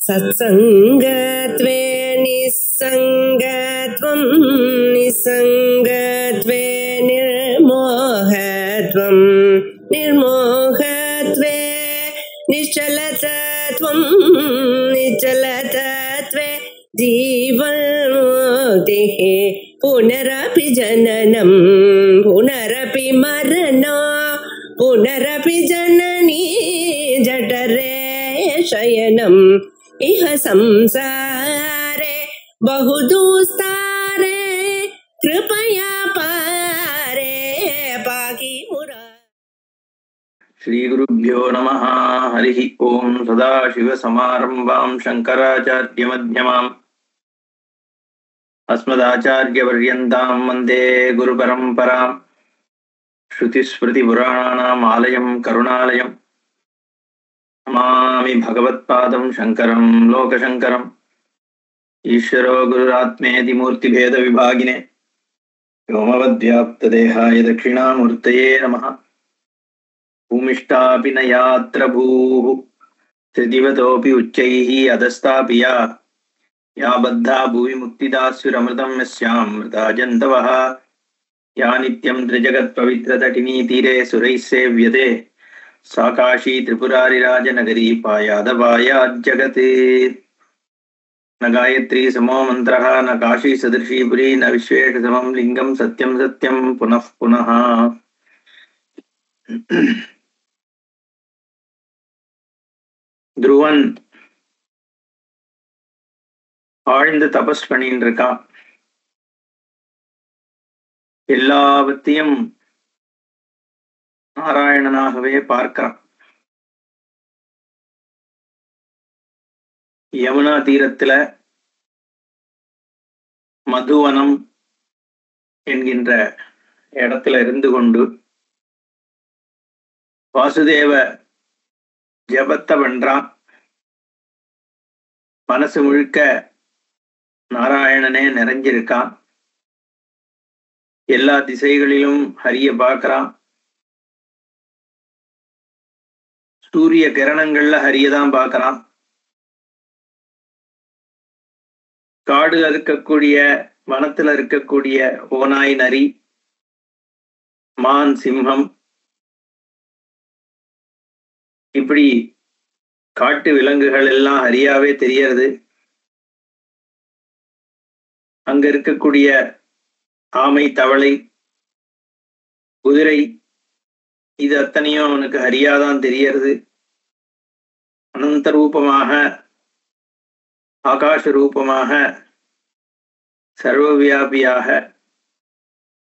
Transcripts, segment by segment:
सत्संगत्वे निस्संगत्वं निस्संगत्वे निर्मोहत्वं निर्मोहत्वे निश्चलतत्वं निश्चलतत्वे जीवन्मुक्तिः पुनरपि जननं पुनरपि मरणं पुनरपि जननी जठरे शयनम् इह संसारे बहुदुस्तारे कृपया पारे पाहि मुरा। श्री गुरुभ्यो नमः। हरिः ओम। सदाशिवसमारम्भां शंकराचार्यमध्यमाम् अस्मदाचार्यपर्यन्तां वन्दे गुरुपरम्परां। श्रुतिस्मृतिपुराणानाम् आलयं करुणालयं नमामि भगवत्पादं शङ्करं लोकशङ्करम्। ईश्वरो गुरुरात्मेति मूर्तिभेदविभागिने व्योमवद्व्याप्तदेहाय दक्षिणामूर्तये नमः। भूमिष्ठापि न यात्र भूः त्रिदिवतोऽपि उच्चैः अधस्तापि या बद्धा भुवि मुक्तिदास्युरमृतं यस्यामृता जन्तवः या नित्यं त्रिजगत्पवित्रतटिनी तीरे सुरैः सेव्यते सा काशी त्रिपुरारिराजनगरी पायादपायाज्जगत्। न गायत्री समो मन्त्रः न काशी सदृशी पुरी न विश्वेशसमं लिङ्गं सत्यं सत्यं पुनः पुनः। துருவன் ஆழ்ந்து தபஸ் பண்ணிட்டு இருக்கான். எல்லாவற்றையும் நாராயணனாகவே பார்க்கிறான். யமுனா தீரத்துல மதுவனம் என்கின்ற இடத்துல இருந்து கொண்டு வாசுதேவ ஜபத்தை பண்றான். மனசு முழுக்க நாராயணனே நிறைஞ்சிருக்கான். எல்லா திசைகளிலும் ஹரிய பார்க்கிறான். சூரிய கிரணங்கள்ல ஹரியதான் பார்க்கிறான். காடுல இருக்கக்கூடிய வனத்துல இருக்கக்கூடிய ஓநாய் நரி மான் சிம்மம் இப்படி காட்டு விலங்குகள் எல்லாம் ஹரியாவே தெரியறது. அங்க இருக்கக்கூடிய ஆமை தவளை குதிரை இது அத்தனையும் அவனுக்கு ஹரியாதான் தெரியறது. அனந்த ரூபமாக ஆகாச ரூபமாக சர்வவியாபியாக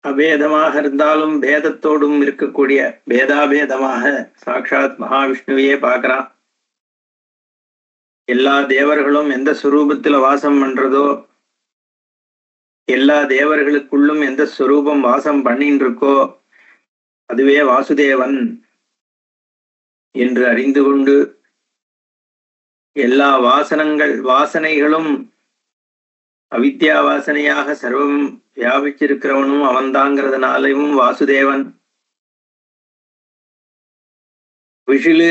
அபேதமாக இருந்தாலும் பேதத்தோடும் இருக்கக்கூடிய பேதாபேதமாக சாட்சாத் மகாவிஷ்ணுவையே பார்க்கிறான். எல்லா தேவர்களும் எந்த ஸ்வரூபத்துல வாசம் பண்றதோ எல்லா தேவர்களுக்குள்ளும் எந்த ஸ்வரூபம் வாசம் பண்ணின்னு இருக்கோ அதுவே வாசுதேவன் என்று அறிந்து கொண்டு எல்லா வாசனைகளும் அவித்யா வாசனையாக சர்வம் வியாபிச்சிருக்கிறவனும் அவன்தாங்கிறதுனாலையும் வாசுதேவன். விஷிலு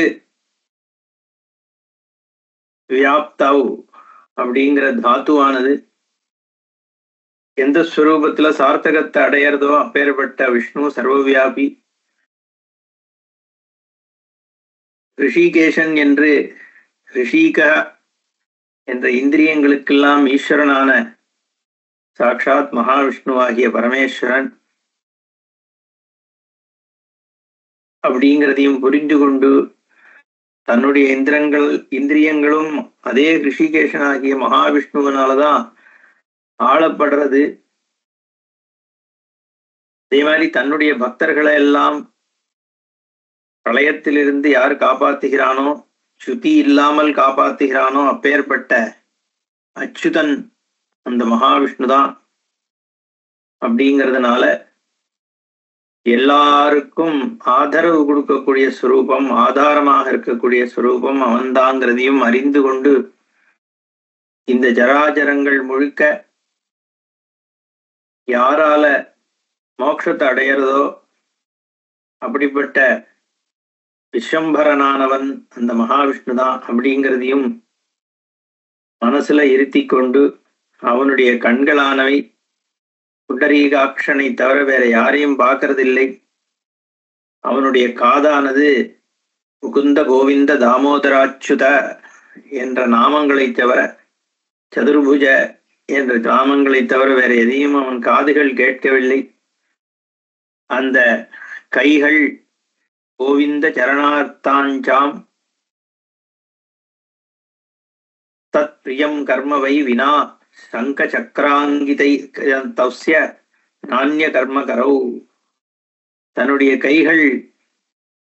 வியாப்தாவ் அப்படிங்கிற தாத்துவானது எந்த ஸ்வரூபத்துல சார்த்தகத்தை அடையிறதோ அப்பேற்பட்ட விஷ்ணு சர்வவியாபி. ரிஷிகேஷன் என்று ரிஷிக என்ற இந்திரியங்களுக்கெல்லாம் ஈஸ்வரனான சாட்சாத் மகாவிஷ்ணுவாகிய பரமேஸ்வரன் அப்படிங்கிறதையும் புரிந்து கொண்டு தன்னுடைய இந்திரியங்களும் அதே ரிஷிகேஷனாகிய மகாவிஷ்ணுவனாலதான் ஆளப்படுறது. அதே மாதிரி தன்னுடைய பக்தர்களை எல்லாம் பிரளயத்திலிருந்து யார் காப்பாத்துகிறானோ சுத்தி இல்லாமல் காப்பாத்துகிறானோ அப்பேற்பட்ட அச்சுதன் அந்த மகாவிஷ்ணுதான். அப்படிங்கிறதுனால எல்லாருக்கும் ஆதரவு கொடுக்கக்கூடிய ஸ்வரூபம் ஆதாரமாக இருக்கக்கூடிய ஸ்வரூபம் அவன்தாங்கிறதையும் அறிந்து கொண்டு இந்த ஜராஜரங்கள் முழுக்க யாரால மோட்சத்தை அடையிறதோ அப்படிப்பட்ட விஸ்வம்பரனானவன் அந்த மகாவிஷ்ணுதான் அப்படிங்கிறதையும் மனசுல இருத்தி கொண்டு அவனுடைய கண்களானவை புண்டரீகாட்சனை தவிர வேற யாரையும் பார்க்கறதில்லை. அவனுடைய காதானது முகுந்த கோவிந்த தாமோதராச்சுத என்ற நாமங்களை தவிர, சதுர்புஜ என்ற நாமங்களை தவிர வேற எதையும் அவன் காதுகள் கேட்கவில்லை. அந்த கைகள் கோவிந்த சரணார்த்தாஞ்சாம் தத் பிரியம் கர்மவை வினா சங்க சக்கராங்கிதை தஸ்ய நானிய கர்ம கரௌ. தன்னுடைய கைகள்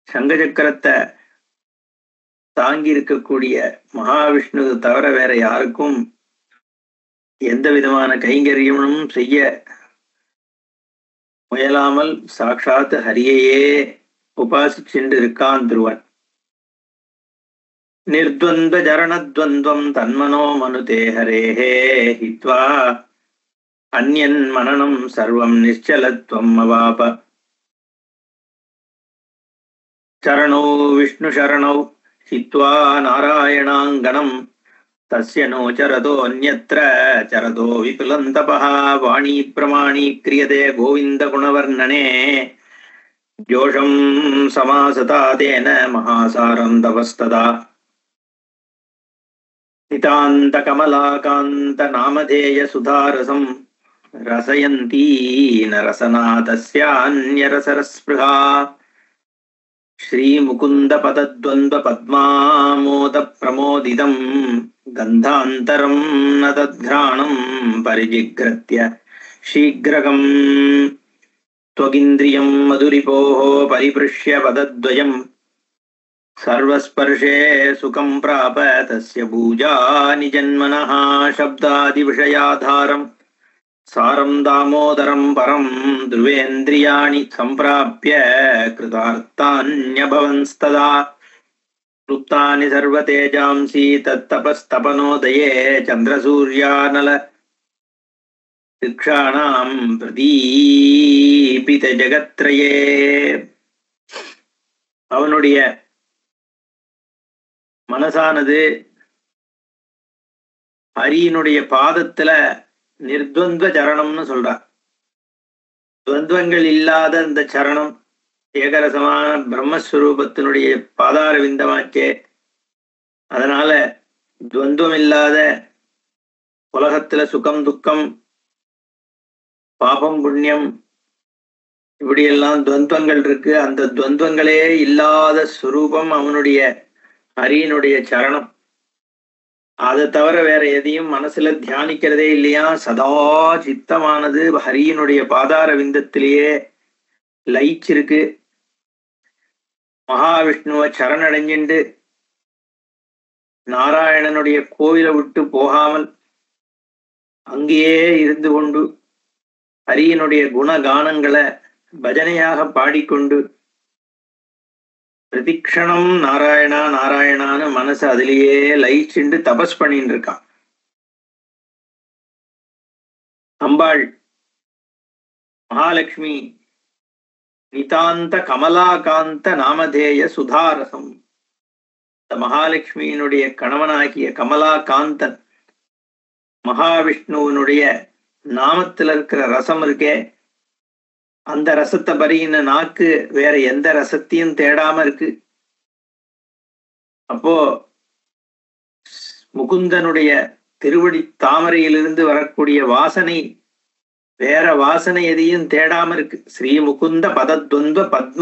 சங்க சக்கரத்தை தாங்கி இருக்கக்கூடிய மகாவிஷ்ணு தவிர வேற யாருக்கும் எந்த விதமான கைங்கரியமும் செய்ய முயலாமல் சாட்சாத் ஹரியையே உபாசிச்சென்று இருக்கான் துருவன். நிர்த்வந்த ஜரணத்வந்த்வம் தன்மனோ மனுதே ஹரேஹே ஹித்வா அன்யன் மனனம் சர்வம் நிశ్చலத்வம் அவாப. சரணோ விஷ்ணு சரணௌ ஹித்வா நாராயணாங்கணம் தஸ்ய நோ சரதோ அன்யத்ர சரதோ விபுலந்தபஹ. வாணி பிரமாணி கிரியதே கோவிந்த குணவர்ணனே ஜோஷம் சமாசதா தேன மகாசாரம் தவஸ்ததா. நிதாந்த கமலாகாந்த நாமதேய சுதாரசம் ரசயந்தி நரசனா தஸ்யான்யரசரஸ்பிருஹா. ஸ்ரீ முகுந்த பதத்வந்த்வ பத்மாமோத பிரமோதிதம் கந்தாந்தரம் நதத்ராணம் பரிஜிக்ரத்ய சீக்ரகம். त्वगिन्द्रियं मधुरिपोः परिपृश्य पदद्वयम् सर्वस्पर्शे सुखं प्राप तस्य भूजानि जन्मनः. शब्दादिविषयाधारं सारं दामोदरं परं ध्रुवेन्द्रियाणि सम्प्राप्य कृतार्थान्यभवंस्तदा. क्लुप्तानि सर्वतेजांसि तत्तपस्तपनोदये चन्द्रसूर्यानल ரிக்ஷாணாம் பிரதீபித ஜகத்ரயே. அவனுடைய மனசானது ஹரியினுடைய பாதத்துல நிர்த்வந்த சரணம்னு சொல்றார். துவந்தங்கள் இல்லாத அந்த சரணம் ஏகரசமான பிரம்மஸ்வரூபத்தினுடைய பாதார விந்தமாச்சே. அதனால துவந்தம் இல்லாத உலகத்துல சுகம் துக்கம் பாபம் புண்ணியம் இப்படியெல்லாம் துவந்தங்கள் இருக்கு. அந்த துவந்தங்களே இல்லாத சுரூபம் அவனுடைய ஹரியினுடைய சரணம். அதை தவிர வேற எதையும் மனசுல தியானிக்கிறதே இல்லையா. சதா சித்தமானது ஹரியினுடைய பாதார விந்தத்திலேயே லயிச்சிருக்கு. மகாவிஷ்ணுவை சரணடைஞ்சிண்டு நாராயணனுடைய கோவிலை விட்டு போகாமல் அங்கேயே இருந்து கொண்டு ஹரியினுடைய குணகானங்களை பஜனையாக பாடிக்கொண்டு பிரதிக்ஷணம் நாராயணா நாராயணான்னு மனசு அதிலேயே லயிச்சுண்டு தபஸ் பண்ணிட்டு இருக்கான். அம்பாள் மகாலட்சுமி நிதாந்த கமலாகாந்த நாமதேய சுதாரசம். இந்த மகாலட்சுமியினுடைய கணவனாகிய கமலாகாந்தன் மகாவிஷ்ணுவனுடைய நாமத்துல இருக்கிற ரசம் இருக்கே, அந்த ரசத்தை பறின நாக்கு வேற எந்த ரசத்தையும் தேடாம இருக்கு. அப்போ முகுந்தனுடைய திருவடி தாமரையிலிருந்து வரக்கூடிய வாசனை வேற வாசனை எதையும் தேடாம இருக்கு. ஸ்ரீ முகுந்த பதத்வந்த்வ பத்ம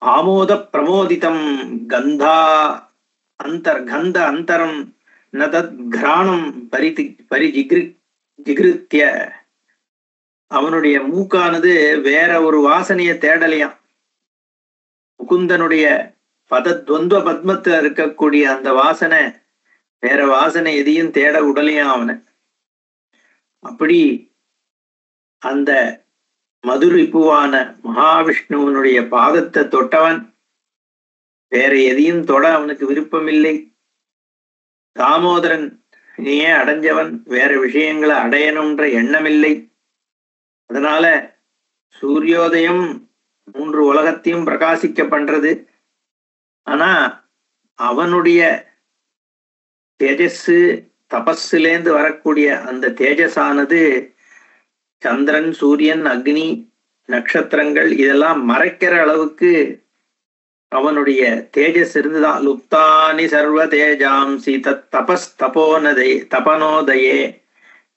ஆமோத பிரமோதிதம் கந்தா கந்த அந்தரம் நதத் கிராணம் ஜிகிருத்திய. அவனுடைய மூக்கானது வேற ஒரு வாசனைய தேடலையாம். முகுந்தனுடைய பதத்வந்த்வ பத்மத்துல இருக்கக்கூடிய அந்த வாசனை வேற வாசனை எதையும் தேட உடலையாம் அவனை. அப்படி அந்த மதுரிப்புவான மகாவிஷ்ணுவனுடைய பாதத்தை தொட்டவன் வேற எதையும் தொட அவனுக்கு விருப்பமில்லை. தாமோதரன் நீயே அடைஞ்சவன், வேற விஷயங்களை அடையணும்ன்ற எண்ணமில்லை. அதனால சூரியோதயம் 3 உலகத்தையும் பிரகாசிக்க பண்றது. ஆனா அவனுடைய தேஜஸ் தபஸிலேந்து வரக்கூடிய அந்த தேஜஸானது சந்திரன், சூரியன், அக்னி, நட்சத்திரங்கள் இதெல்லாம் மறைக்கிற அளவுக்கு அவனுடைய தேஜஸ் இருந்துதான். லுப்தானி சர்வ தேஜாம்சி தத் தபஸ் தபனோதயே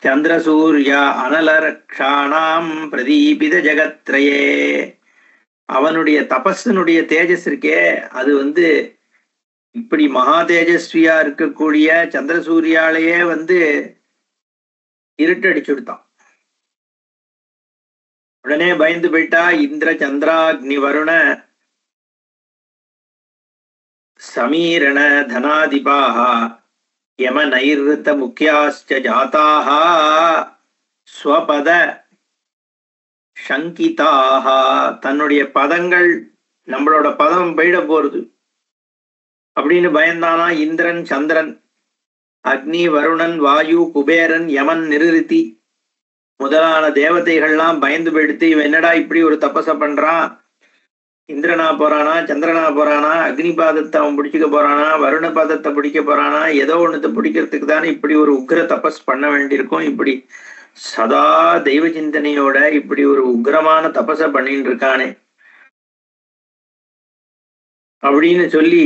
சந்திரசூர்யா அனலரக்ஷாணாம் பிரதீபித ஜெகத்ரயே. அவனுடைய தபஸினுடைய தேஜஸ் இருக்கே, அது இப்படி மகா தேஜஸ்வியா இருக்கக்கூடிய சந்திரசூரியாலேயே இருட்டடிச்சுடுத்தான். உடனே பயந்து போயிட்டா. இந்திர சந்திராக்னி வருண சமீரண தனாதிபாஹ யம நைர்ருத முக்கியாஸ்ச ஜாதாஹ ஸ்வபத சங்கிதாஹ. தன்னுடைய பதங்கள், நம்மளோட பதம் போயிட போறது அப்படின்னு பயந்தானா. இந்திரன், சந்திரன், அக்னி, வருணன், வாயு, குபேரன், யமன், நிருதி முதலான தேவதைகள்லாம் பயந்து போயிடுத்து. இவன் என்னடா இப்படி ஒரு தபச பண்றான்? இந்திரனா போறானா, சந்திரனா போறானா, அக்னி பாதத்தை அவன் பிடிச்சிக்க போறானா, வருண பாதத்தை பிடிக்க போறானா, ஏதோ ஒண்ணுத்த பிடிக்கிறதுக்கு தானே இப்படி ஒரு உக்ர தபஸ் பண்ண வேண்டியிருக்கும். இப்படி சதா தெய்வ சிந்தனையோட இப்படி ஒரு உக்ரமான தபச பண்ணிட்டு இருக்கானே அப்படின்னு சொல்லி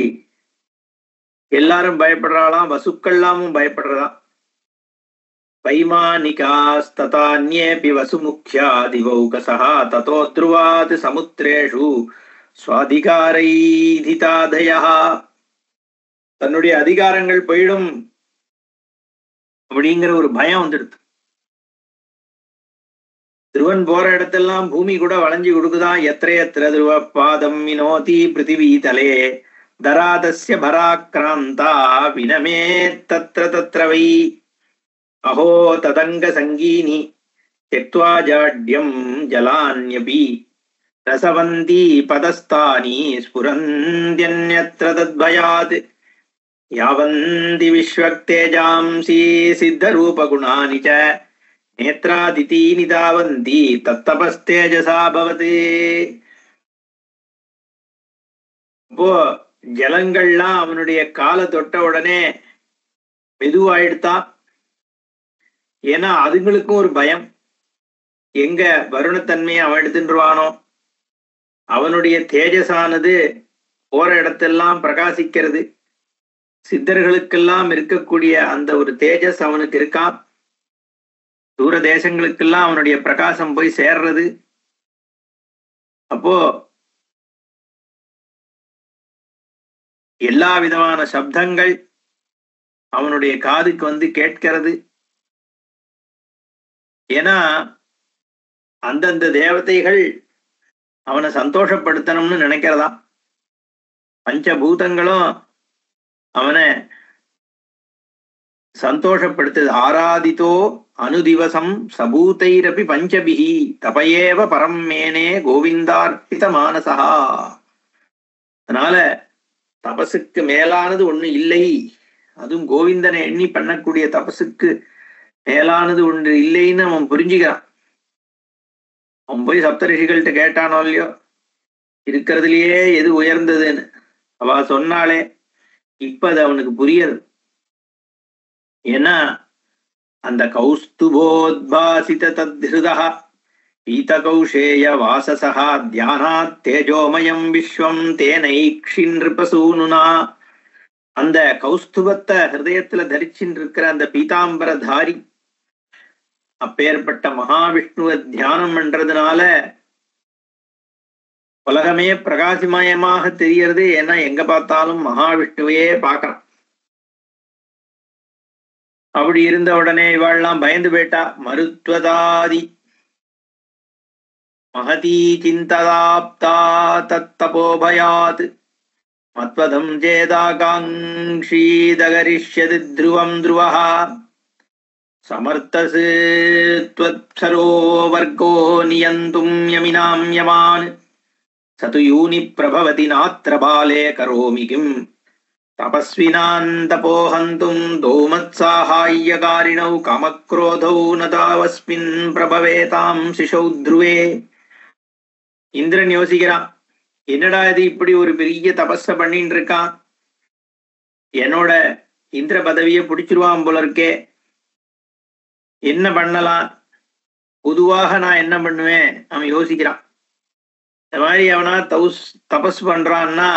எல்லாரும் பயப்படுறாளாம். வசுக்கள்லாமும் பயப்படுறதாம். வைமானிகாஸ்ததான்யேபி வசுமுக்யாதிவௌகசஹ ததோ த்ருவாத் சமுத்ரேஷு ஸ்வாதிகாரைதிதாதயஹ. தன்னுடைய அதிகாரங்கள் போயிடும் அப்படிங்கிற ஒரு பயம் வந்துடுது. திருவன் போற இடத்தெல்லாம் பூமி கூட வளைஞ்சு கொடுக்குதான். எத்திர எத்திர துருவ பாதம் வினோதி பிருத்திவி தலே தராதஸ்ய பராக்ராந்தா வினமே தத்ர தத்ரவை அஹோ ததங்க சங்கீனி த்யக்த்வா ஜாட்யம் ஜலான்யபி ரசவந்தி பதஸ்தானி ஸ்புரந்த்யன்யத்ர தத்பயாத் யாவந்தி விஸ்வக்தேஜாம்சி சித்தரூபகுணானி ச நேத்ராதிதீனி தாவந்தி தத்தபஸ்தேஜசா பவதி. இப்போ ஜலங்கள்லாம் அவனுடைய காலை தொட்ட உடனே மெதுவாயிடுத்தான். ஏன்னா அதுங்களுக்கும் ஒரு பயம், எங்க வருணத்தன்மையை அவன் எடுத்துருவானோ. அவனுடைய தேஜஸானது போற இடத்தெல்லாம் பிரகாசிக்கிறது. சித்தர்களுக்கெல்லாம் இருக்கக்கூடிய அந்த ஒரு தேஜஸ் அவனுக்கு இருக்கான். தூர தேசங்களுக்கெல்லாம் அவனுடைய பிரகாசம் போய் சேர்றது. அப்போ எல்லா விதமான சப்தங்கள் அவனுடைய காதுக்கு கேட்கிறது. ஏன்னா அந்தந்த தேவதைகள் அவனை சந்தோஷப்படுத்தணும்னு நினைக்கிறதா. பஞ்சபூதங்களும் அவனை சந்தோஷப்படுத்துது. ஆராதித்தோ அனுதிவசம் சபூதைரபி பஞ்சபிஹி தபயேவ பரம் மேனே கோவிந்தார்ப்பித மானசா. அதனால தபசுக்கு மேலானது ஒண்ணு இல்லை. அதுவும் கோவிந்தனை எண்ணி பண்ணக்கூடிய தபசுக்கு மேலானது ஒன்று இல்லைன்னு அவன் புரிஞ்சுக்கிறான். அவன் போய் சப்தரிஷிகள்கிட்ட கேட்டானோ இல்லையோ இருக்கிறதுலயே எது உயர்ந்ததுன்னு. அவ சொன்னாலே இப்ப அது அவனுக்கு புரியாது. ஏன்னா அந்த கௌஸ்துபோத்பாசித தத்ஹிருதா பீதகௌஷேய வாசசா தியானாத் தேஜோமயம் விஸ்வம் தேனைக்ஷி நிருபசூனுனா. அந்த கௌஸ்துபத்தை ஹிருதயத்துல தரிச்சின்னு இருக்கிற அந்த பீதாம்பரதாரி அப்பேற்பட்ட மகாவிஷ்ணுவ தியானம் பண்றதுனால உலகமே பிரகாசிமயமாக தெரியறது. ஏன்னா எங்க பார்த்தாலும் மகாவிஷ்ணுவையே பார்க்கலாம். அப்படி இருந்த உடனே இவாள்லாம் பயந்து போயிட்டா. மருத்வதாதி மகதி சிந்ததாப்தா தத்தபோபயாத் மத்வதம் சேதாகாங்ஷீதகரிஷ்யதி த்ருவம் த்ருவஹ சமர்த்தஸ் த்வத்சரோ வர்கோ நியந்தும் யமினாம் யமான் சது யூனி பிரபவதி நாத்ர பாலே கரோமி கிம் தபஸ்வினான் தபோஹந்தும் தௌமத்சாஹாய்யகாரிணௌ காமக்ரோதௌ நதாவஸ்மின் பிரபவேதாம் சிசௌ த்ருவே. இந்திரன் யோசிக்கிறான், என்னடா இது இப்படி ஒரு பெரிய தபஸ பண்ணிட்டு இருக்கான். என்னோட இந்திர பதவியை பிடிச்சிருவான் போல இருக்கே, என்ன பண்ணலாம், பொதுவாக நான் என்ன பண்ணுவேன் அவன் யோசிக்கிறான். இந்த மாதிரி அவனா தபஸ் பண்றான்னா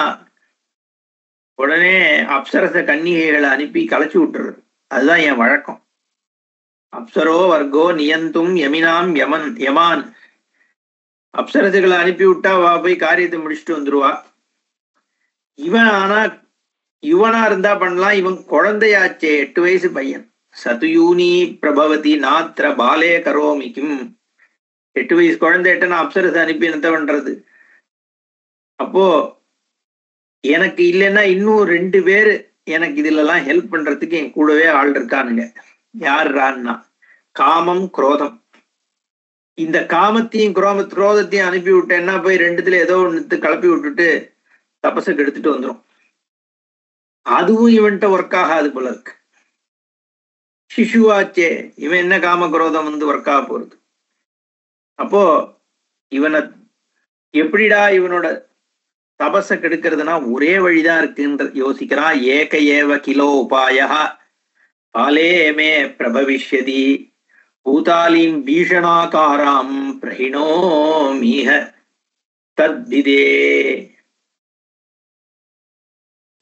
உடனே அப்சரச கன்னிகைகளை அனுப்பி கலைச்சு விட்டுறது. அதுதான் என் வழக்கம். அப்சரோ வர்க்கோ நியந்தும் யமினாம் யமான். அப்சரசுகளை அனுப்பி விட்டா வா போய் காரியத்தை முடிச்சுட்டு வந்துருவா. இவன் ஆனா யுவனா இருந்தா பண்ணலாம், இவன் குழந்தையாச்சே, 8 வயசு பையன். சதுயூனி பிரபவதி நாத்திர பாலே கரோமிக்கும். 8 வயசு குழந்தைகிட்ட நான் அப்சரசு அனுப்பி என்ன பண்றது? அப்போ எனக்கு இல்லைன்னா இன்னும் 2 பேரு எனக்கு இதுல எல்லாம் ஹெல்ப் பண்றதுக்கு என் கூடவே ஆள் இருக்கானுங்க. யாருன்னா காமம் குரோதம். இந்த காமத்தையும் குரோதத்தையும் அனுப்பி விட்டேன்னா போய் 2த்துல ஏதோ ஒன்று கிளப்பி விட்டுட்டு தபஸுக்கு எடுத்துட்டு வந்துடும். அதுவும் இவன்ட்ட ஒர்க் ஆகாது போல இருக்கு. சிசுவாச்சே, இவன் என்ன காம குரோதம் ஒர்க் ஆக போறது? அப்போ இவனை எப்படிடா இவனோட தபஸை கெடுக்கிறதுனா ஒரே வழிதான் இருக்குன்ற யோசிக்கிறான். ஏக ஏவ கிலோ உபாய பாலே மே பிரபவிஷ்யதி பூதாலிம் பீஷணாகாராம் பிரஹிணோ மீஹ தத்விதே.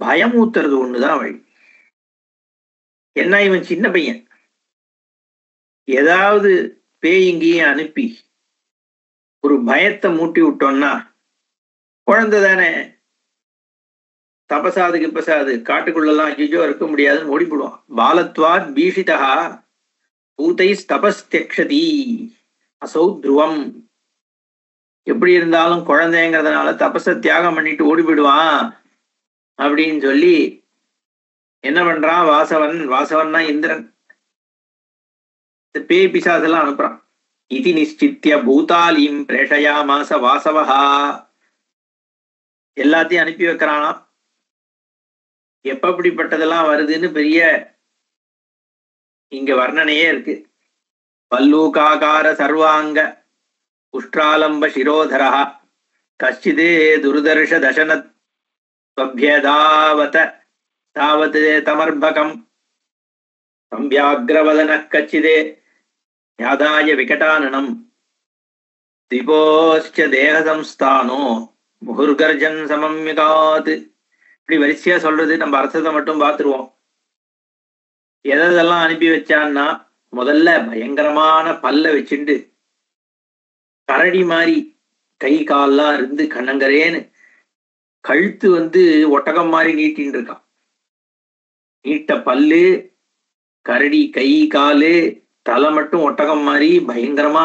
பயமூத்துறது ஒண்ணுதான் வழி. என்ன, இவன் சின்ன பையன், ஏதாவது பேயிங்கேயும் அனுப்பி ஒரு பயத்தை மூட்டி விட்டோம்னா, குழந்தை தானே, தபசாது கிப்பசாது காட்டுக்குள்ளெல்லாம் ஐயோ இருக்க முடியாதுன்னு ஓடிவிடுவான். பாலத்வாத் பீஷிதா பூதை தபஸ்தியக்ஷதி அசௌ துருவம். எப்படி இருந்தாலும் குழந்தைங்கிறதுனால தபஸை தியாகம் பண்ணிட்டு ஓடிவிடுவான் அப்படின்னு சொல்லி என்ன பண்றான் வாசவன்னா இந்திரன் பேய் பிசாசெல்லாம் அனுப்புறான். இதி நிச்சித்திய பூதாலிம் பிரேஷயாமாச வாசவஹா. எல்லாத்தையும் அனுப்பி வைக்கிறானா. எப்படிப்பட்டதெல்லாம் வருதுன்னு பெரிய இங்க வர்ணனையே இருக்கு. பல்லூகாகார சர்வாங்க உஷ்ட்ராலம்ப சிரோதரா கச்சிதே துர்தர்ஷ தசனத் தாவத் தமர்பகம் சம்பியாகிரவதன கச்சிதே யாதாய விகடானனம் திபோஸ்ச தேகசம்ஸ்தானோ முகுர்கர்ஜன் சமம்யகாத். இப்படி வரிசையா சொல்றது. நம்ம அர்த்தத்தை மட்டும் பார்த்துருவோம். எதெல்லாம் அனுப்பி வச்சான்னா, முதல்ல பயங்கரமான பல்ல வச்சுண்டு கரடி மாதிரி கை கால்லாம் இருந்து கண்ணங்கரேன்னு கழுத்து ஒட்டகம் மாதிரி நீட்டின்னு இருக்கான். நீட்ட பல்லு, கரடி கை காலு, தலை மட்டும் ஒட்டகம் மாதிரி பயங்கரமா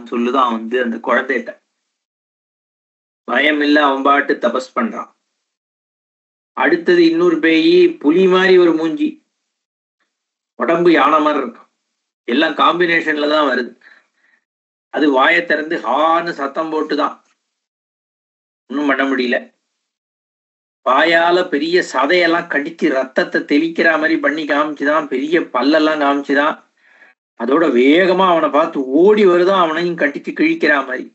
சொல்லுதான் அந்த குழந்தைகிட்ட. பயம் இல்ல, அவன் பாட்டு தபஸ் பண்றான். அடுத்தது இன்னொரு பேய், புலி மாதிரி ஒரு மூஞ்சி, உடம்பு யானை மாதிரி இருக்கும். எல்லாம் காம்பினேஷன்ல தான் வருது. அது வாயை திறந்து ஹான்னு சத்தம் போட்டுதான், ஒன்றும் பண்ண முடியல. வாயால பெரிய சதையெல்லாம் கடிச்சு ரத்தத்தை தெளிக்கிற மாதிரி பண்ணி காமிச்சுதான், பெரிய பல்லெல்லாம் காமிச்சுதான். அதோட வேகமா அவனை பார்த்து ஓடி வருதான், அவனையும் கடிச்சு கிழிக்கிற மாதிரி.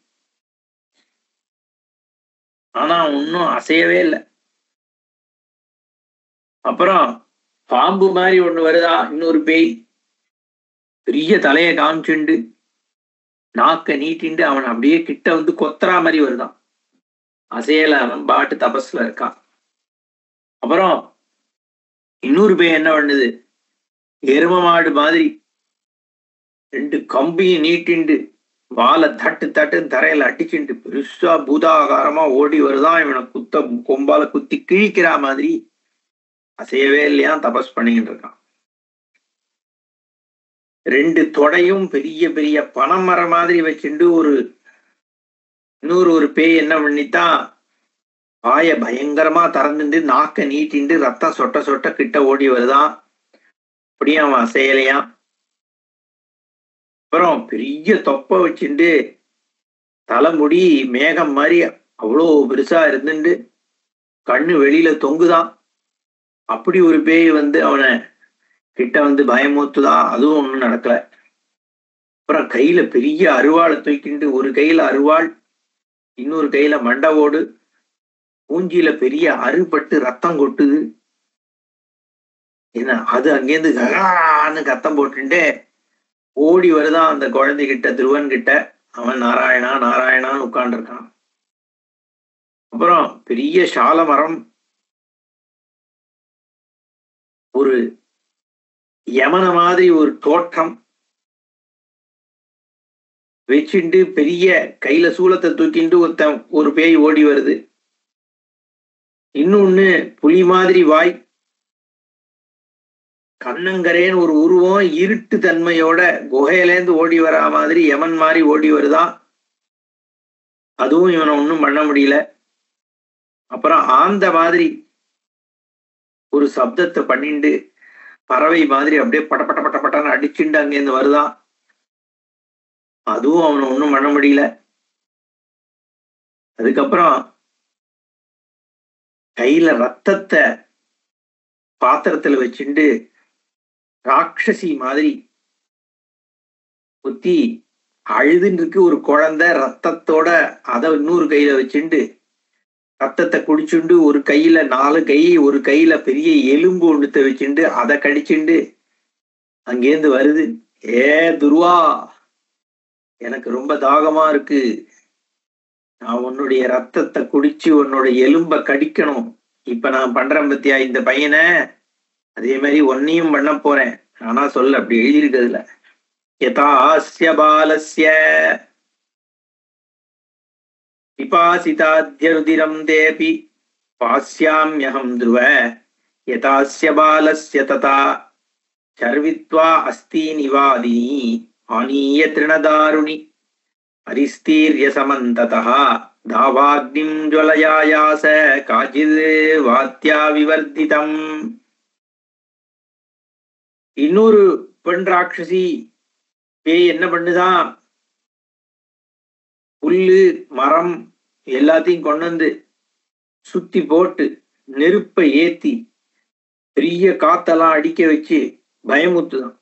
ஆனா ஒன்னும் அசையவே இல்லை. அப்புறம் பாம்பு மாதிரி ஒண்ணு வருதா, இன்னொரு பேய் பெரிய தலைய காமிச்சுண்டு நாக்க நீட்டிண்டு அவன் அப்படியே கிட்ட கொத்துறா மாதிரி வருதான். அசையல, அவன் பாட்டு தபஸ்ல இருக்கான். அப்புறம் இன்னொரு பேய் என்ன பண்ணுது, எரும மாடு மாதிரி 2 கம்பியும் நீட்டிண்டு வாழை தட்டு தரையில அடிச்சுட்டு பெருசா பூதாகாரமா ஓடி வருதான். இவனை கொம்பால குத்தி கிழிக்கிற மாதிரி. அசையவே இல்லையா, தபஸ் பண்ணிக்கிட்டு இருக்கான். 2 தொடையும் பெரிய பெரிய பனைமரம் மாதிரி வச்சுட்டு இன்னொரு பேய் என்ன பண்ணித்தான், வாய பயங்கரமா திறந்துட்டு நாக்க நீட்டிண்டு ரத்தம் சொட்ட சொட்ட கிட்ட ஓடி வருதான். அப்படியே அவன் அசையலையான். அப்புறம் பெரிய தொப்பை வச்சுட்டு தலைமுடி மேகம் மாதிரி அவ்வளோ பெருசா இருந்துட்டு கண்ணு வெளியில தொங்குதான். அப்படி ஒரு பேய் அவனை கிட்ட பயமூத்துதான். அதுவும் ஒண்ணும் நடக்கல. அப்புறம் கையில பெரிய அருவாளை தூக்கிண்டு, ஒரு கையில அருவாள், இன்னொரு கையில மண்டவோடு, மூஞ்சியில பெரிய அறுபட்டு ரத்தம் கொட்டுது. என்ன அது அங்கேருந்து ககான்னு கத்தம் போட்டுட்டு ஓடி வருதான் அந்த குழந்தைகிட்ட, துருவன் கிட்ட. அவன் நாராயணா நாராயணான்னு உட்கார்ந்துருக்கான். அப்புறம் பெரிய சால மரம், ஒரு யமன மாதிரி ஒரு தோற்றம் வச்சுண்டு பெரிய கையில சூலத்தை தூக்கிண்டு ஒரு பேய் ஓடி வருது. இன்னொன்னு புலி மாதிரி வாய், கண்ணங்கரேன்னு ஒரு உருவம், இருட்டு தன்மையோட குகையிலேருந்து ஓடி வரா மாதிரி யமன் மாதிரி ஓடி வருதான். அதுவும் இவனை ஒன்றும் பண்ண முடியல. அப்புறம் ஆந்த மாதிரி ஒரு சப்தத்தை பண்ணிண்டு பறவை மாதிரி அப்படியே பட்ட பட்ட பட்ட பட்டன்னு அடிச்சுண்டு அங்கேருந்து வருதான். அதுவும் அவனை ஒன்றும் பண்ண முடியல. அதுக்கப்புறம் கையில ரத்தத்தை பாத்திரத்துல வச்சுண்டு ராட்சசி மாதிரி குத்தி அழுதுன்னு இருக்கு ஒரு குழந்தை ரத்தத்தோட. அதை இன்னொரு கையில வச்சுண்டு ரத்தத்தை குடிச்சுண்டு, ஒரு கையில 4 கை, ஒரு கையில பெரிய எலும்பு ஒண்ணுத்த வச்சுண்டு அதை கடிச்சுண்டு அங்கேருந்து வருது. ஏ துருவா, எனக்கு ரொம்ப தாகமா இருக்கு, நான் உன்னுடைய ரத்தத்தை குடிச்சு உன்னோட எலும்ப கடிக்கணும். இப்ப நான் பண்றேன் பத்தியா இந்த பையனை, அதே மாதிரி ஒன்னையும் பண்ண போறேன். ஆனா சொல்ல அப்படி எழுதியிருக்கிறதுல யதாஸ்ய பாலஸ்ய பிபாசிதாத்யருதிரம் தேபி பாஸ்யாம்யஹம் துருவ யதாஸ்ய பாலஸ்ய ததா சர்வித்வா அஸ்தி நிவாதினி ஆனீய திருணதாருணி அரிஸ்தீர்ய சமந்ததः தாவாக்னிம் ஜ்வலயாயாச காஜித் வாத்யா விவர்திதம். இன்னொரு பெண் ராட்சசி பேய் என்ன பண்ணுதான், புல்லு மரம் எல்லாத்தையும் கொண்டு வந்து சுத்தி போட்டு நெருப்பை ஏத்தி பெரிய காத்தெல்லாம் அடிக்க வச்சு பயமுத்துதான்.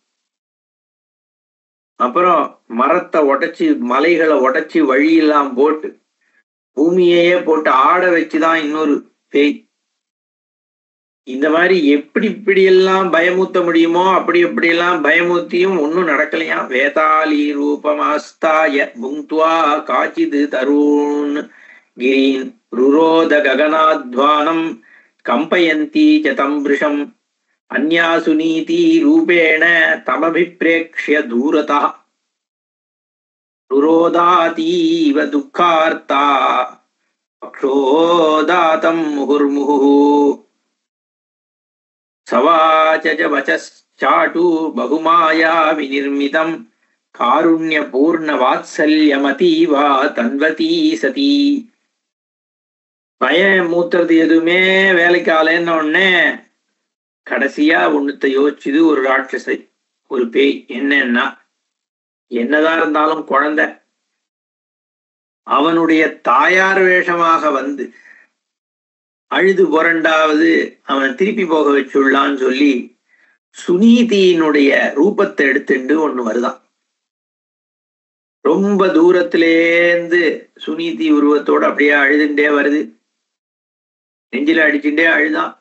அப்புறம் மரத்தை உடைச்சு மலைகளை உடைச்சு வழியெல்லாம் போட்டு பூமியையே போட்டு ஆட வச்சுதான் இன்னொரு பேய். இந்த மாதிரி எப்படி இப்படியெல்லாம் பயமூத்த முடியுமோ அப்படி எப்படியெல்லாம் பயமூத்தியும் ஒன்னும் நடக்கலையா. வேதாளி ரூபமாஸ்தாய புங்க்த்வா காச்சிது தருண் கிரீன் ருரோத ககனாத்வானம் கம்பயந்தி ச தம்பிருஷம் அன்யாசு நீதி ரூபேண தமபிப்ரேக்ஷ்ய தூரதா ருரோதாதீவ துக்கார்த்தா பக்ஷோதாதம் முகுர்முஹு சவாச்ச வச்சாட்டு பகுமாயா விநிர்மிதம் காருண்ய பூர்ண வாத்சல்யமதீவா தன்வதி சதி. பயமூத்துறது எதுவுமே வேலைக்கு ஆளேன்ன உடனே கடைசியா ஒண்ணுத்த யோசிச்சுது ஒரு ராட்சசை, ஒரு பேய். என்னன்னா, என்னதான் இருந்தாலும் குழந்தை அவனுடைய தாயார் வேஷமாக வந்து அழுது புரண்டாவது அவன் திருப்பி போக வச்சுள்ளான்னு சொல்லி சுனீதியினுடைய ரூபத்தை எடுத்துண்டு ஒண்ணு வருதான். ரொம்ப தூரத்திலேந்து சுனீதி உருவத்தோட அப்படியே அழுதுண்டே வருது. நெஞ்சில அடிச்சுட்டே அழுதான்.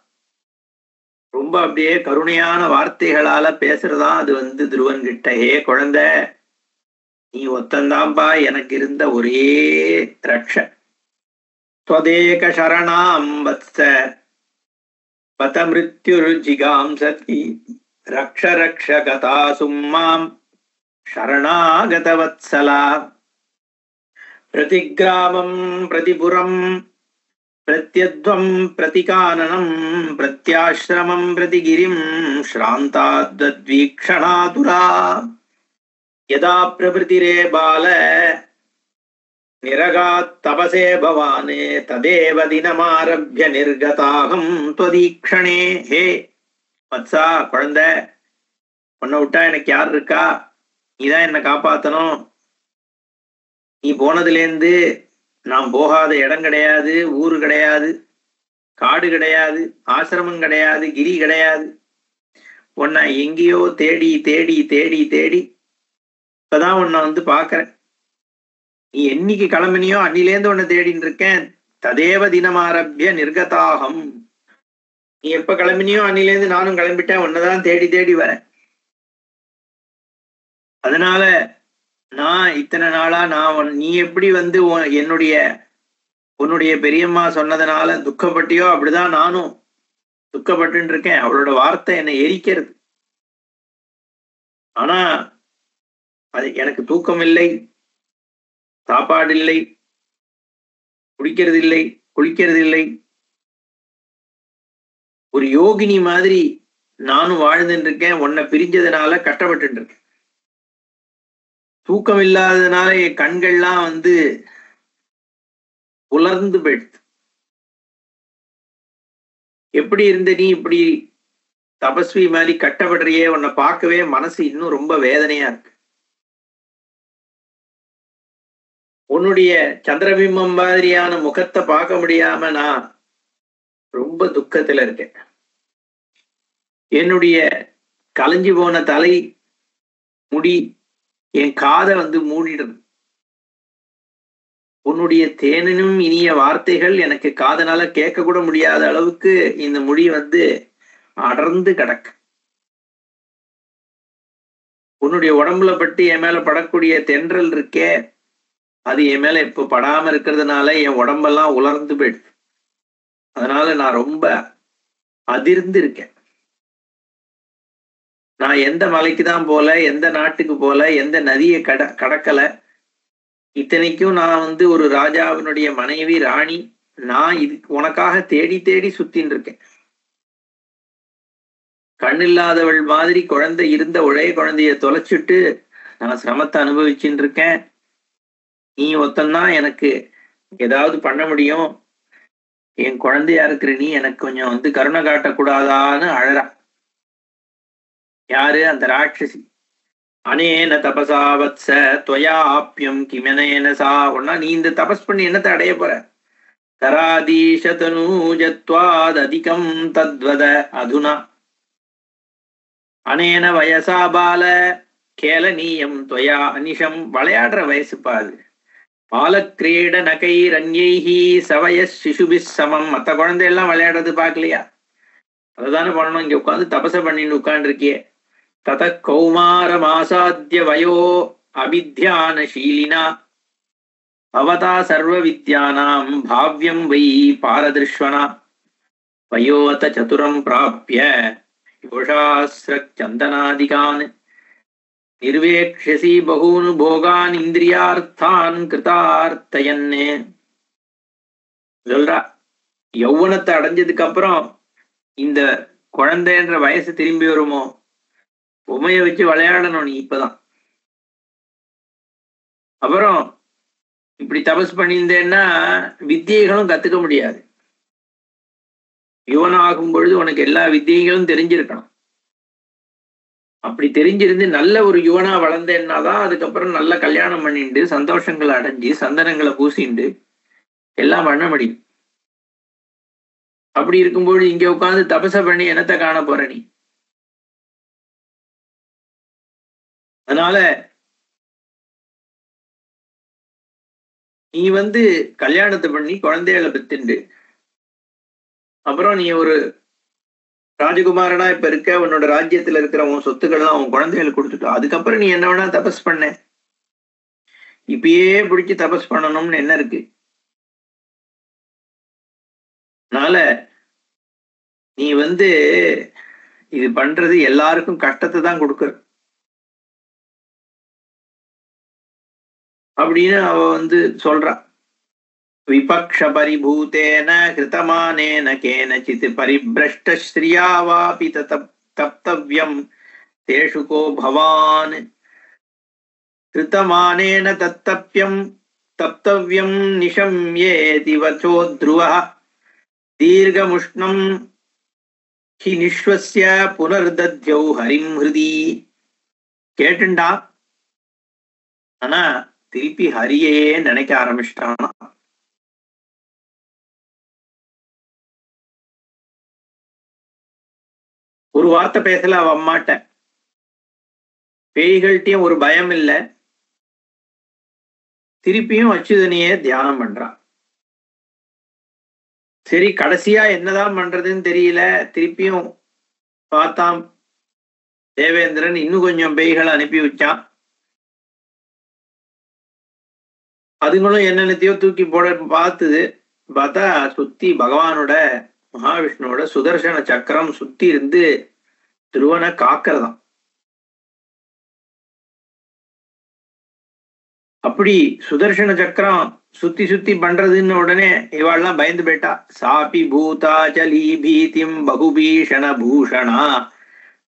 ரொம்ப அப்படியே கருணையான வார்த்தைகளால பேசுறதா அது வந்து துருவன் கிட்ட. ஏ குழந்தை, நீ ஒத்தந்தாம்பா எனக்கு இருந்த ஒரே ரட்ச. त्वदेक शरणां वत्स पत मृत्युर्जिगांसति रक्ष रक्ष गतासुं मां शरणागतवत्सला. प्रतिग्रामं प्रतिपुरं प्रत्यध्वं प्रतिकाननं प्रत्याश्रमं प्रतिगिरिं श्रान्ताद्वीक्षणातुरा यदा प्रभृतिरे बाल निरगात् तपसे भवाने तदेव दिनमारभ्य निर्गताहं त्वदीक्षणे. हे வத்சா, குழந்தை, உன்னை விட்டா எனக்கு யார் இருக்கா? நீதான் என்னை காப்பாத்தணும். நீ போனதுலேருந்து நான் போகாத இடம் கிடையாது, ஊரு கிடையாது, காடு கிடையாது, ஆசிரமம் கிடையாது, கிரி கிடையாது. உன்னை எங்கேயோ தேடி தேடி தேடி தேடி இப்பதான் உன்னை வந்து பாக்குறேன். நீ என்னைக்கு கிளம்பினியோ அன்னிலேருந்து உன்னை தேடின்னு இருக்கேன். ததேவ தினமாரபிய நிர்கதாகம், நீ எப்ப கிளம்பினியோ அன்னிலேருந்து நானும் கிளம்பிட்டேன், உன்னதான் தேடி தேடி வரேன். அதனால நான் இத்தனை நாளா நீ எப்படி வந்து உன்னுடைய பெரியம்மா சொன்னதுனால துக்கப்பட்டியோ அப்படிதான் நானும் துக்கப்பட்டு இருக்கேன். அவளோட வார்த்தை என்னை எரிக்கிறது. ஆனா அது எனக்கு தூக்கம் இல்லை, சாப்பாடு இல்லை, குடிக்கிறது இல்லை, குளிக்கிறது இல்லை. ஒரு யோகினி மாதிரி நானும் வாழ்ந்துட்டு இருக்கேன். உன்னை பிரிஞ்சதுனால கஷ்டப்பட்டு இருக்கேன். தூக்கம் இல்லாததுனால என் கண்கள்லாம் வந்து உலர்ந்து போயிடுது. எப்படி இருந்த நீ இப்படி தபஸ்வி மாதிரி கட்டப்படுறியே, உன்னை பார்க்கவே மனசு இன்னும் ரொம்ப வேதனையா இருக்கு. உன்னுடைய சந்திரபிம்பம் மாதிரியான முகத்தை பார்க்க முடியாம நான் ரொம்ப துக்கத்துல இருக்கேன். என்னுடைய கலைஞ்சு போன தலை முடி என் காதை வந்து மூடிடுது. உன்னுடைய தேனினும் இனிய வார்த்தைகள் எனக்கு காதனால கேட்க கூட முடியாத அளவுக்கு இந்த முடி வந்து அடர்ந்து கிடக்கு. உன்னுடைய உடம்புல பட்டு என் மேல படக்கூடிய தென்றல் இருக்கே, அது என் மேல இப்ப படாம இருக்கிறதுனால என் உடம்பெல்லாம் உலர்ந்து போயிடுது. அதனால நான் ரொம்ப அதிர்ந்து இருக்கேன். நான் எந்த மலைக்கு தான் போல, எந்த நாட்டுக்கு போல, எந்த நதியை கடக்கல. இத்தனைக்கும் நான் வந்து ஒரு ராஜாவினுடைய மனைவி, ராணி. நான் இதுக்கு உனக்காக தேடி தேடி சுத்தின்னு இருக்கேன். கண்ணில்லாதவள் மாதிரி குழந்தை இருந்த ஒரே குழந்தைய தொலைச்சிட்டு நான் சிரமத்தை அனுபவிச்சுட்டு இருக்கேன். நீ ஒத்தந்தான் எனக்கு ஏதாவது பண்ண முடியும். என் குழந்தையா இருக்கிற நீ எனக்கு கொஞ்சம் வந்து கருணை காட்டக்கூடாதான்னு அழறா. யாரு? அந்த ராட்சசி. அனேன தபசா வத்ச துவயா ஆப்யம் கிமனேன சா. ஒன்னா நீ இந்த தபஸ் பண்ணி என்னத்தை அடைய போற? தராதீஷதனூஜத்வாத் அதிகம் தத்வத அதுனா அனேன வயசா பால கேலனீயம் துவயா அனிஷம். விளையாடுற வயசு பாது. பாலக்கிரீட நகை ரன்யைஹி சவய சிசுபிஸ் சமம். மற்ற குழந்தையெல்லாம் விளையாடுறது பார்க்கலையா? அதுதானே பண்ணணும். இங்க உட்காந்து தபச பண்ணிட்டு உட்காந்துருக்கியே. தத கௌமார மாசாத்திய வயோ அபித்யானசீலினா அவதா சர்வ வித்யானாம் பாவ்யம் வை பாரதிருஷ்வனா வயோத சதுரம் பிராப்ய யோஷாஸ்ர சந்தனாதிகான் நிர்வேக்ஷசி பகூன் போகான் இந்திரியார்த்தான் கிருதார்த்தயன்னு சொல்றா. யௌவனத்தை அடைஞ்சதுக்கு அப்புறம் இந்த குழந்தைன்ற வயசு திரும்பி வருமோ? உமைய வச்சு விளையாடணும் நீ இப்பதான். அப்புறம் இப்படி தபஸ் பண்ணியிருந்தேன்னா வித்தியைகளும் கத்துக்க முடியாது. யுவனம் ஆகும் பொழுது உனக்கு எல்லா வித்தியைகளும் தெரிஞ்சிருக்கணும். அப்படி தெரிஞ்சிருந்து நல்ல ஒரு யுவனா வளர்ந்தேன்னாதான் அதுக்கப்புறம் நல்ல கல்யாணம் பண்ணிட்டு சந்தோஷங்களை அடைஞ்சு சந்தனங்களை பூசிண்டு எல்லாம் பண்ண முடியும். அப்படி இருக்கும்போது இங்க உட்காந்து தபச பண்ணி என்னத்தை காண போற நீ? அதனால நீ வந்து கல்யாணத்தை பண்ணி குழந்தைகளை பெத்துண்டு அப்புறம் நீ ஒரு ராஜகுமாரனா இப்ப இருக்க, உன்னோட ராஜ்யத்துல இருக்கிற உன் சொத்துக்கள்லாம் உன் குழந்தைகளுக்கு கொடுத்துட்டோ. அதுக்கப்புறம் நீ என்ன வேணா தபஸ் பண்ண. இப்பயே பிடிச்சி தபஸ் பண்ணணும்னு என்ன இருக்கு? அதனால நீ வந்து இது பண்றது எல்லாருக்கும் கஷ்டத்தை தான் கொடுக்குற அப்படின்னு அவ வந்து சொல்றா. விபக்ஷ பரிபூதேன கிருதமானேன கேனசித் பரிப்ரஷ்ட ஸ்ரீயாவாபி தப்தவ்யம் தேஷு கோ பவான் கிருதமானேன தப்தவ்யம் நிஷம்யேதி வச்சோத்ருவः தீர்கமுஷ்ணம் ஹி நிஸ்வஸ்ய புனர்தத்யௌ ஹரிம் ஹிருதி. கேட்டுண்டா, ஆனா திருப்பி ஹரியையே நினைக்க ஆரம்பிச்சிட்டானா. ஒரு வார்த்தை பேசல அவ அம்மாட்ட. பேய்கள்கிட்டயும் ஒரு பயம் இல்லை. திருப்பியும் அச்சுதனையே தியானம் பண்றான். சரி, கடைசியா என்னதான் பண்றதுன்னு தெரியல. திருப்பியும் பார்த்தான் தேவேந்திரன். இன்னும் கொஞ்சம் பேய்களை அனுப்பி வச்சான். அதுங்களும் என்னென்னத்தையோ தூக்கி போட பார்த்துது. பார்த்தா சுத்தி பகவானோட மகாவிஷ்ணுவோட சுதர்சன சக்கரம் சுத்தி இருந்து துருவனை காக்கிறதாம். அப்படி சுதர்சன சக்கரம் சுத்தி சுத்தி பண்றதுன்னு உடனே இவாள்லாம் பயந்து போயிட்டா. சாபி பூதாச்சலி பீதிம் பகுபீஷண பூஷணா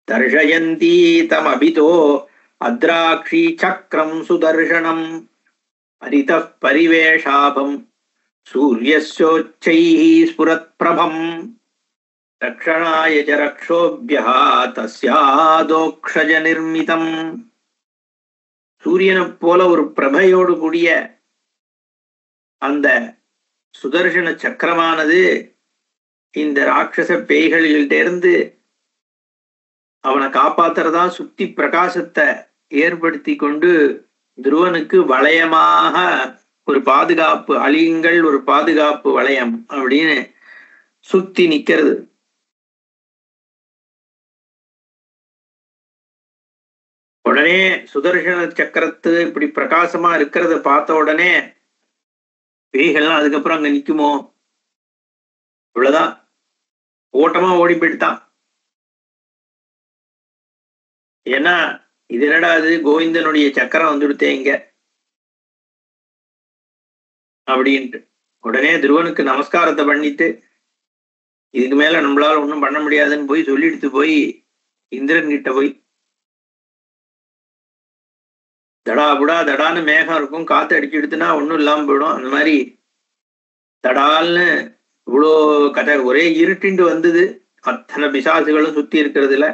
தர்ஷயந்தி தம் அபிதோ அத்ராக்ஷி சக்கரம் சுதர்சனம் பரித பரிவேஷாபம் சூரியஸ்யோச்சைஹ ஸ்புரத் பிரபம் ரக்ஷணாய ச ரக்ஷோப்யஹ தஸ்யாதோக்ஷஜ நிர்மிதம். சூரியனை போல ஒரு பிரபையோடு கூடிய அந்த சுதர்சன சக்கரமானது இந்த ராட்சச பேய்களிலிருந்து அவனை காப்பாத்துறதா சுத்தி பிரகாசத்தை ஏற்படுத்தி கொண்டு துருவனுக்கு வளையமாக ஒரு பாதுகாப்பு, அழியுங்கள் ஒரு பாதுகாப்பு வளையம் அப்படின்னு சுத்தி நிக்கிறது. உடனே சுதர்சன சக்கரத்து இப்படி பிரகாசமா இருக்கிறத பார்த்த உடனே பேய்கள்லாம் அதுக்கப்புறம் அங்க நிக்குமோ? இவ்வளவுதான், ஓட்டமா ஓடி போயிட்டான். ஏன்னா இது என்னடா அது, கோவிந்தனுடைய சக்கரம் வந்துடுத்தே இங்க அப்படின்ட்டு. உடனே துருவனுக்கு நமஸ்காரத்தை பண்ணிட்டு இதுக்கு மேல நம்மளால ஒன்றும் பண்ண முடியாதுன்னு போய் சொல்லிடுத்து போய் இந்திரன் கிட்ட போய், தடா புடா தடான்னு மேகம் இருக்கும், காத்து அடிச்சு எடுத்துனா ஒன்றும் இல்லாம போயிடும். அந்த மாதிரி தடால்னு இவ்வளோ கதை ஒரே இருட்டிண்டு வந்தது. அத்தனை பிசாசுகளும் சுத்தி இருக்கிறதுல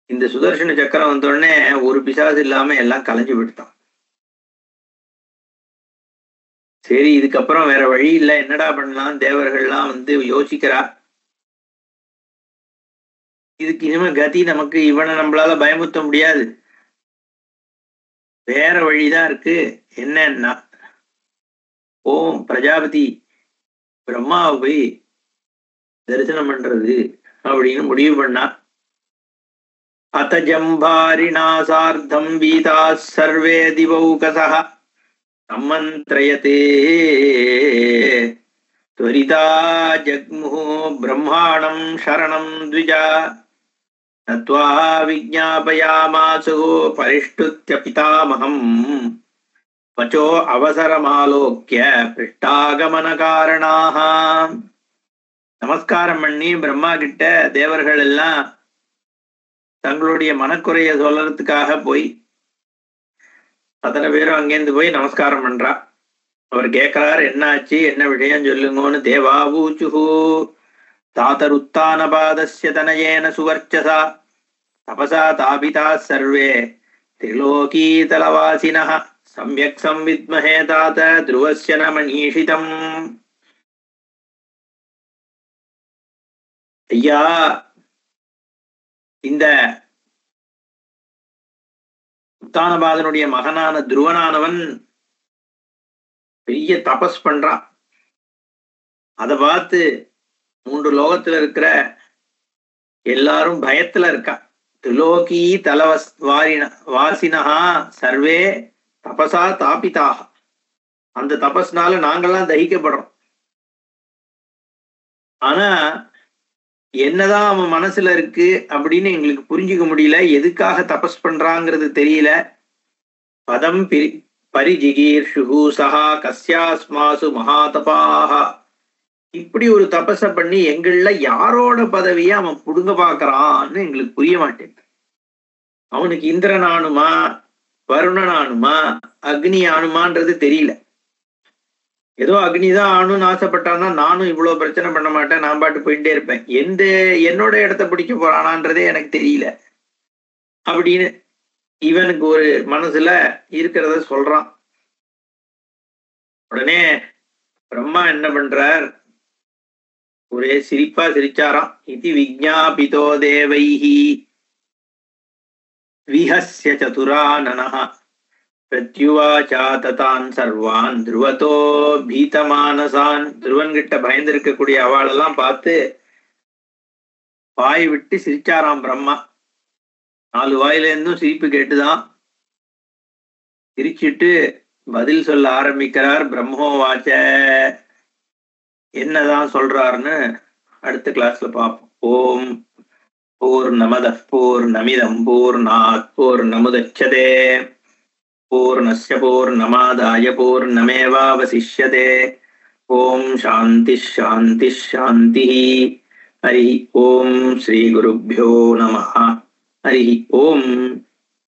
இந்த சுதர்சன சக்கரம் வந்த உடனே ஒரு பிசாசு இல்லாம எல்லாம் கலைஞ்சு விடுத்தான். சரி, இதுக்கப்புறம் வேற வழி இல்லை, என்னடா பண்ணலாம்? தேவர்கள்லாம் யோசிக்கிறா. இதுக்கு இனிமே கதி நமக்கு, இவனை நம்மளால பயமுறுத்த முடியாது, வேற வழிதான் இருக்கு. என்னன்னா ஓம் பிரஜாபதி பிரம்மாவை போய் தரிசனம் பண்றது அப்படின்னு முடிவு பண்ணா. அத ஜம்பாரிணா சார்த்தம் வீதா சர்வே திவௌகசஹ சம்மந்த்ரயதே த்வரிதா ஜக்முஹு பிரம்மாணம் சரணம் த்விஜா நத்வா விஜ்ஞாபயாமாசு பரிஷ்டுத்ய பிதாமகம் வச்சோ அவசரமாலோக்கிய பிருஷ்டாகமன காரணாக. நமஸ்காரம் பண்ணி பிரம்மா கிட்ட தேவர்கள் எல்லாம் தங்களுடைய மனக்குறைய சொல்றதுக்காக போய் அத்தனை பேரும் அங்கேருந்து போய் நமஸ்காரம் பண்றா. அவர் கேட்கிறார், என்ன ஆச்சு, என்ன விஷயம் சொல்லுங்கன்னு. தேவாவூச்சுஹு தாதருத்தானபாதஸ்ய தனயேன சுவர்ச்சசா தபசா தாபிதா சர்வே திரிலோகீதலவாசினஹ சம்யக் சம்வித்மஹே தாத த்ருவஸ்ய ந மணீஷிதம். ஐயா, இந்த உத்தானபாதனுடைய மகனான துருவனானவன் பெரிய தபஸ் பண்றான். அதை பார்த்து 3 லோகத்துல இருக்கிற எல்லாரும் பயத்துல இருக்கா. திரிலோகி தலவஸ் வாசினஹா சர்வே தபசா தாபிதாக. அந்த தபஸ்னால நாங்கள்லாம் தகிக்கப்படுறோம். ஆனா என்னதான் அவன் மனசுல இருக்கு அப்படின்னு எங்களுக்கு புரிஞ்சுக்க முடியல. எதுக்காக தபஸ் பண்றாங்கிறது தெரியல. பதம் பரிஜிகீர்ஷு சஹா கஸ்யாஸ்மாசு மகாதபாக. இப்படி ஒரு தபஸ பண்ணி எங்கள்ல யாரோட பதவியை அவன் புடுங்க பாக்குறான்னு எங்களுக்கு புரிய மாட்டேங்குது. அவனுக்கு இந்திரன் ஆணுமா, வருணன் ஆணுமா, அக்னி ஆணுமான்றது தெரியல. ஏதோ அக்னிதான் ஆணும்னு ஆசைப்பட்டான்னா நானும் இவ்வளவு பிரச்சனை பண்ண மாட்டேன், நான் பாட்டு போயிட்டே இருப்பேன். என்னோட இடத்த பிடிக்க போறானான்றதே எனக்கு தெரியல அப்படின்னு இவனுக்கு ஒரு மனசுல இருக்கிறத சொல்றான். உடனே பிரம்மா என்ன பண்றார், ஒரே சிரிப்பா சிரிச்சாராம். இது விஜ்ஞாபிதோ தேவைஹி விஹஸ்ய சதுரானனஹ பிரத்யுவாச்சா ததான் சர்வான் துருவதோ பீதமானசான். துருவன் கிட்ட பயந்திருக்கக்கூடிய அவளெல்லாம் பார்த்து வாய் விட்டு சிரிச்சாராம் பிரம்மா. 4 வாயில இருந்தும் சிரிப்பு கேட்டுதான். சிரிச்சிட்டு பதில் சொல்ல ஆரம்பிக்கிறார். பிரம்மோவாச்ச, என்னதான் சொல்றாருன்னு அடுத்த கிளாஸ்ல பார்ப்போம். ஓம் பூர்ணமதః பூர்ணமிதம் பூர்ணாத் பூர்ணமுதச்யதே பூர்ணஸ்ய பூர்ணமாதாய பூர்ணமேவாவசிஷ்யதே. ஓம் சாந்தி சாந்தி சாந்தி. ஹரி ஓம். ஸ்ரீ குருभ्यो நமः. ஹரி ஓம்.